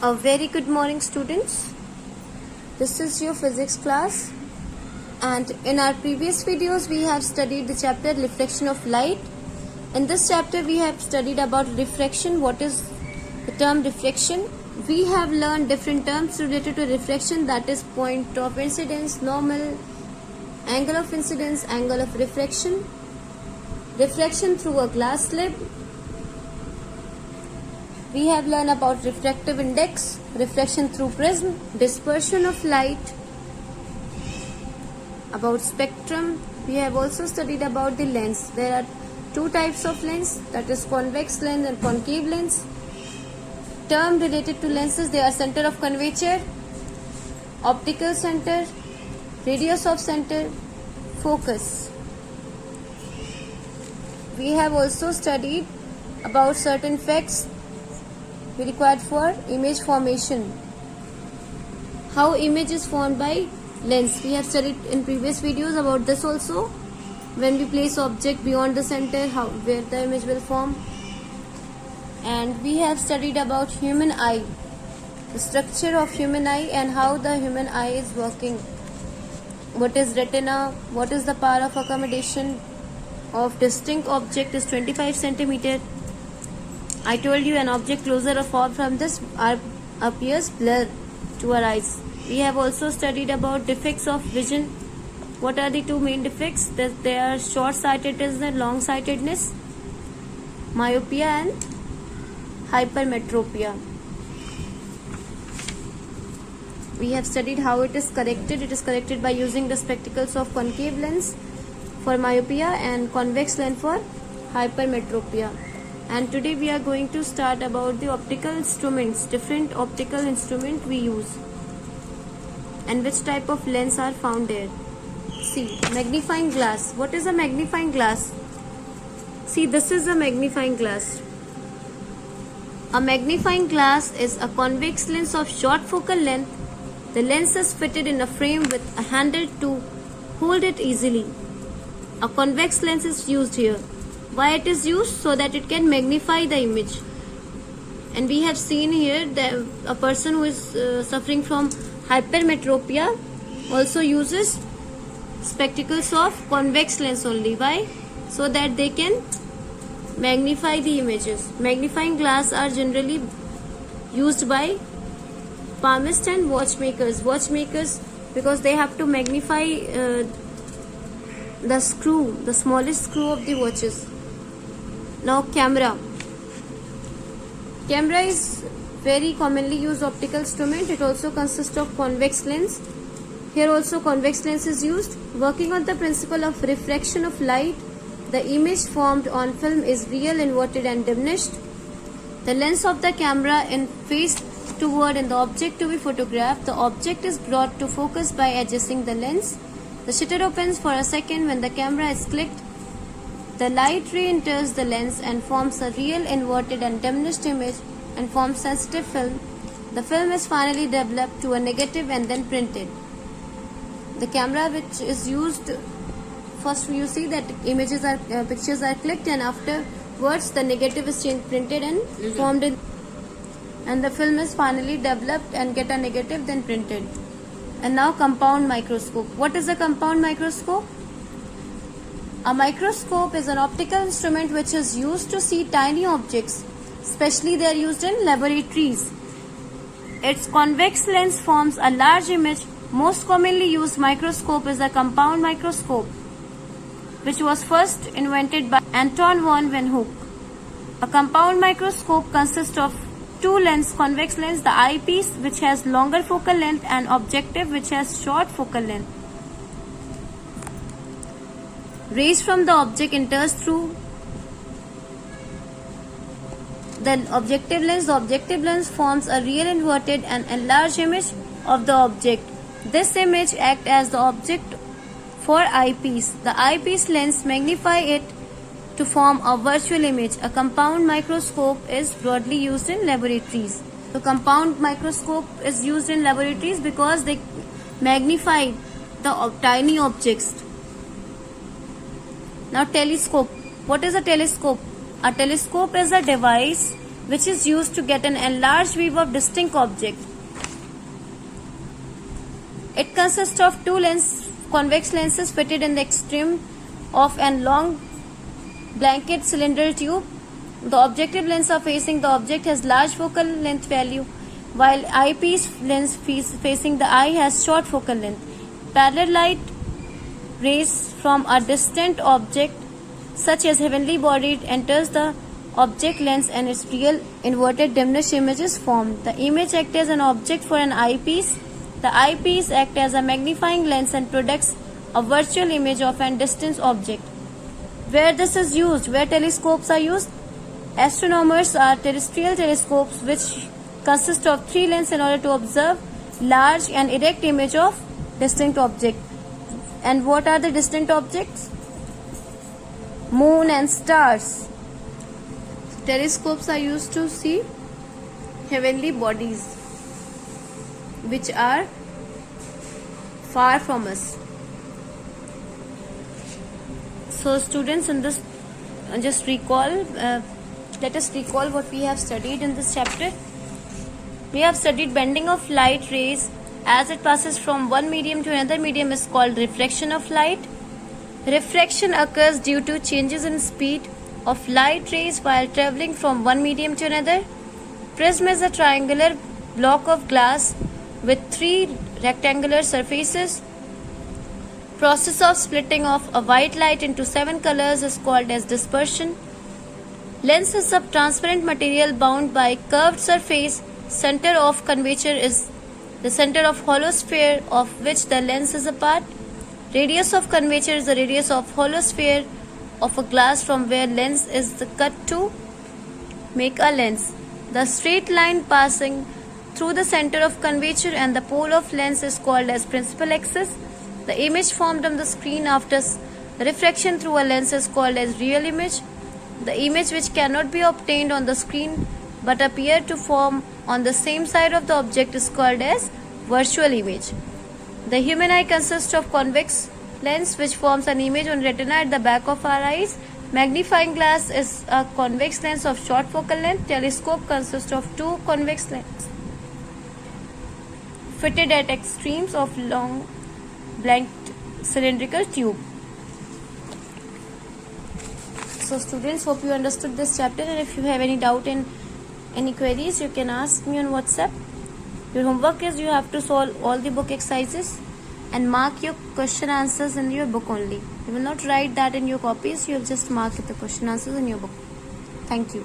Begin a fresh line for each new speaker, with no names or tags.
A very good morning, students. This is your physics class, and in our previous videos we have studied the chapter reflection of light. In this chapter we have studied about refraction. What is the term refraction? We have learned different terms related to refraction, that is point of incidence, normal, angle of incidence, angle of refraction, refraction through a glass slip. We have learned about refractive index, refraction through prism, dispersion of light, about spectrum. We have also studied about the lens. There are two types of lens, that is convex lens and concave lens. Term related to lenses, they are center of curvature, optical center, radius of center, focus. We have also studied about certain facts we required for image formation. How image is formed by lens. We have studied in previous videos about this also. When we place object beyond the center, where the image will form. And we have studied about human eye, the structure of human eye and how the human eye is working. What is retina? What is the power of accommodation of distinct object is 25 centimeter. I told you an object closer or far from this appears blur to our eyes. We have also studied about defects of vision. What are the two main defects? That they are short-sightedness and long-sightedness, myopia and hypermetropia. We have studied how it is corrected. It is corrected by using the spectacles of concave lens for myopia and convex lens for hypermetropia. And today we are going to start about the optical instruments, different optical instruments we use and which type of lens are found there. See, magnifying glass. What is a magnifying glass? See, this is a magnifying glass. A magnifying glass is a convex lens of short focal length. The lens is fitted in a frame with a handle to hold it easily. A convex lens is used here. Why it is used? So that it can magnify the image. And we have seen here that a person who is suffering from hypermetropia also uses spectacles of convex lens only. Why? So that they can magnify the images. Magnifying glass are generally used by palmists and watchmakers. Watchmakers, because they have to magnify the screw, the smallest screw of the watches. Now camera. Camera is very commonly used optical instrument. It also consists of convex lens. Here also convex lens is used. Working on the principle of refraction of light, the image formed on film is real, inverted and diminished. The lens of the camera is faced toward the object to be photographed. The object is brought to focus by adjusting the lens. The shutter opens for a second when the camera is clicked. The light ray enters the lens and forms a real, inverted and diminished image and forms sensitive film. The film is finally developed to a negative and then printed. The camera which is used, first you see that pictures are clicked and afterwards the negative is printed and formed in, and the film is finally developed and get a negative then printed. And now compound microscope. What is a compound microscope? A microscope is an optical instrument which is used to see tiny objects. Especially they are used in laboratories. Its convex lens forms a large image. Most commonly used microscope is a compound microscope, which was first invented by Anton von Leeuwenhoek. A compound microscope consists of two lenses, convex lens, the eyepiece which has longer focal length and objective which has short focal length. Rays from the object enters through the objective lens. The objective lens forms a real, inverted and enlarged image of the object. This image acts as the object for eyepiece. The eyepiece lens magnify it to form a virtual image. A compound microscope is broadly used in laboratories. The compound microscope is used in laboratories because they magnify the tiny objects. Now telescope. What is a telescope? A telescope is a device which is used to get an enlarged view of distinct object. It consists of two convex lenses fitted in the extreme of an long blanket cylindrical tube. The objective lens are facing the object has large focal length value, while eyepiece lens facing the eye has short focal length. Parallel light rays from a distant object, such as heavenly body, enters the object lens and its real inverted diminish image is formed. The image acts as an object for an eyepiece. The eyepiece acts as a magnifying lens and projects a virtual image of a distant object. Where this is used, where telescopes are used, astronomers are terrestrial telescopes which consist of three lenses in order to observe large and erect image of distinct object. And what are the distant objects? Moon and stars. Telescopes are used to see heavenly bodies which are far from us. So students, in this just let us recall what we have studied in this chapter. We have studied bending of light rays as it passes from one medium to another medium is called refraction of light. Refraction occurs due to changes in speed of light rays while traveling from one medium to another. Prism is a triangular block of glass with three rectangular surfaces. Process of splitting of a white light into 7 colors is called as dispersion. Lens is a transparent material bound by curved surface. Center of curvature is the center of hollow sphere of which the lens is a part. Radius of curvature is the radius of hollow sphere of a glass from where lens is cut to make a lens. The straight line passing through the center of curvature and the pole of lens is called as principal axis. The image formed on the screen after refraction through a lens is called as real image. The image which cannot be obtained on the screen but appear to form on the same side of the object is called as virtual image. The human eye consists of convex lens which forms an image on retina at the back of our eyes. Magnifying glass is a convex lens of short focal length. Telescope consists of two convex lenses fitted at extremes of long blank cylindrical tube. So students, hope you understood this chapter, and if you have any doubt in any queries, you can ask me on WhatsApp. Your homework is you have to solve all the book exercises and mark your question answers in your book only. You will not write that in your copies, you will just mark the question answers in your book. Thank you.